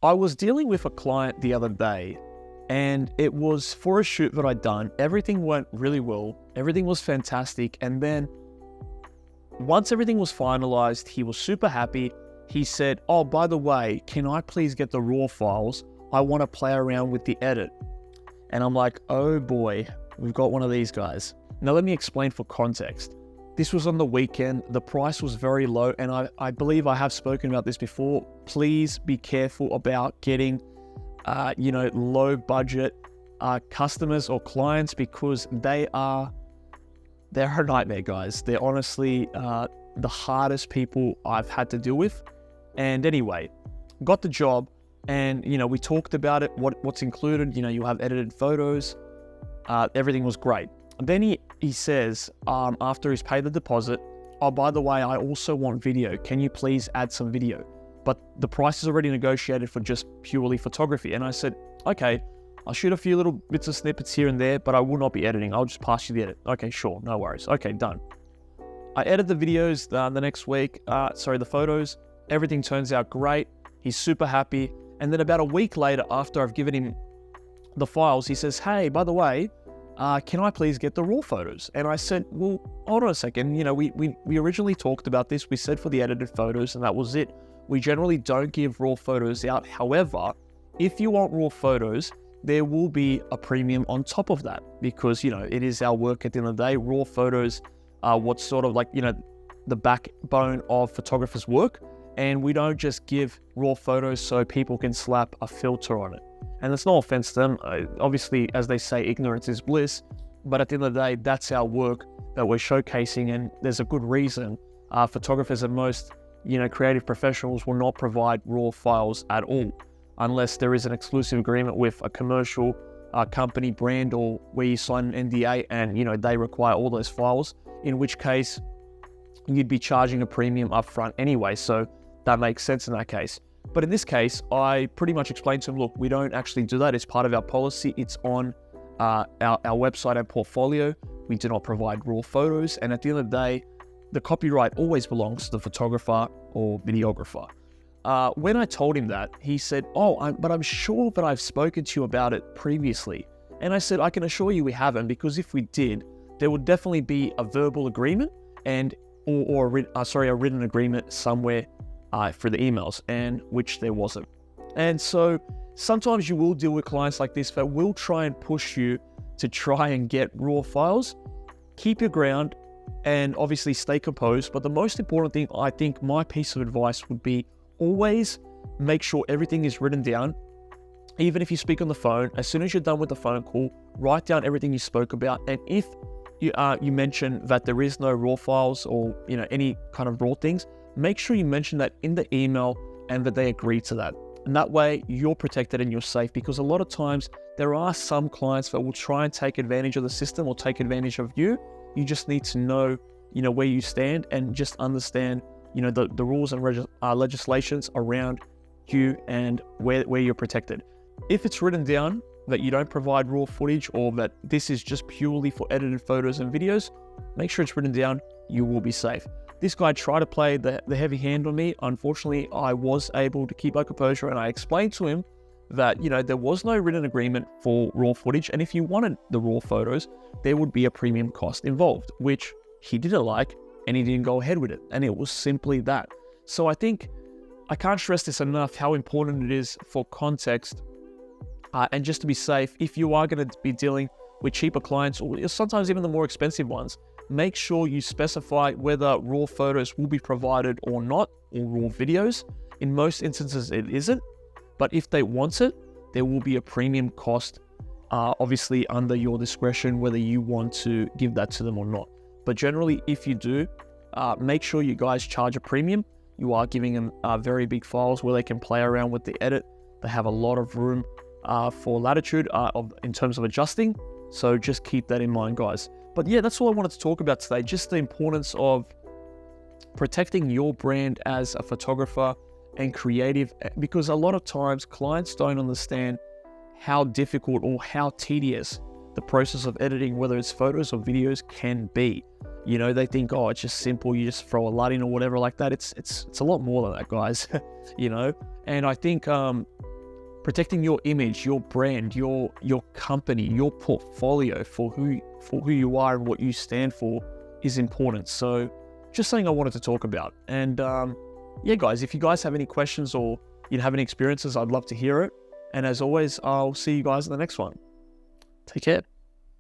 I was dealing with a client the other day, and it was for a shoot that I'd done. Everything went really well. Everything was fantastic. And then once everything was finalized, he was super happy. He said, "Oh, by the way, can I please get the raw files? I want to play around with the edit." And I'm like, oh boy, we've got one of these guys. Now let me explain for context. This was on the weekend. The price was very low, and I believe I have spoken about this before. Please be careful about getting, low budget customers or clients, because they're a nightmare, guys. They're honestly the hardest people I've had to deal with. And anyway, got the job, and we talked about it, what's included. You have edited photos. Everything was great. And then he says, after he's paid the deposit, "Oh, by the way, I also want video. Can you please add some video?" But the price is already negotiated for just purely photography. And I said, "Okay, I'll shoot a few little bits of snippets here and there, but I will not be editing. I'll just pass you the edit." "Okay, sure, no worries." Okay, done. I edit the videos the next week, the photos. Everything turns out great. He's super happy. And then about a week later, after I've given him the files, he says, "Hey, by the way, can I please get the raw photos?" And I said, "Well, hold on a second. We originally talked about this. We said for the edited photos, and that was it. We generally don't give raw photos out. However, if you want raw photos, there will be a premium on top of that, because, it is our work at the end of the day. Raw photos are what's sort of like, the backbone of photographers' work. And we don't just give raw photos so people can slap a filter on it. And it's no offense to them. Obviously, as they say, ignorance is bliss. But at the end of the day, that's our work that we're showcasing. And there's a good reason. Photographers and most, creative professionals will not provide raw files at all, unless there is an exclusive agreement with a commercial company, brand, or where you sign an NDA and, they require all those files, in which case you'd be charging a premium upfront anyway. So that makes sense in that case. But in this case, I pretty much explained to him, look, we don't actually do that. It's part of our policy. It's on our website and portfolio. We do not provide raw photos. And at the end of the day, the copyright always belongs to the photographer or videographer. When I told him that, he said, but I'm sure that I've spoken to you about it previously. And I said, I can assure you we haven't, because if we did, there would definitely be a verbal agreement or a written agreement somewhere for the emails, and which there wasn't. And so sometimes you will deal with clients like this that will try and push you to try and get raw files. Keep your ground and obviously stay composed. But the most important thing, I think, my piece of advice would be, always make sure everything is written down. Even if you speak on the phone, as soon as you're done with the phone call, write down everything you spoke about. And if you mention that there is no raw files or any kind of raw things, make sure you mention that in the email and that they agree to that. And that way you're protected and you're safe, because a lot of times there are some clients that will try and take advantage of the system or take advantage of you. You just need to know, where you stand, and just understand, the rules and legislations around you and where you're protected. If it's written down that you don't provide raw footage, or that this is just purely for edited photos and videos, make sure it's written down. You will be safe. This guy tried to play the heavy hand on me. Unfortunately, I was able to keep my composure, and I explained to him that, there was no written agreement for raw footage. And if you wanted the raw photos, there would be a premium cost involved, which he didn't like, and he didn't go ahead with it. And it was simply that. So I think I can't stress this enough, how important it is for context and just to be safe. If you are going to be dealing with cheaper clients, or sometimes even the more expensive ones, make sure you specify whether raw photos will be provided or not, or raw videos. In most instances, it isn't. But if they want it, there will be a premium cost, obviously under your discretion, whether you want to give that to them or not. But generally, if you do, make sure you guys charge a premium. You are giving them very big files where they can play around with the edit. They have a lot of room for latitude in terms of adjusting. So just keep that in mind, guys. But yeah, that's all I wanted to talk about today. Just the importance of protecting your brand as a photographer and creative, because a lot of times clients don't understand how difficult or how tedious the process of editing, whether it's photos or videos, can be. They think, it's just simple. You just throw a LUT in or whatever like that. It's a lot more than that, guys. And I think protecting your image, your brand, your company, your portfolio for who you are and what you stand for is important. So just something I wanted to talk about. And yeah, guys, if you guys have any questions or you have any experiences, I'd love to hear it. And as always, I'll see you guys in the next one. Take care.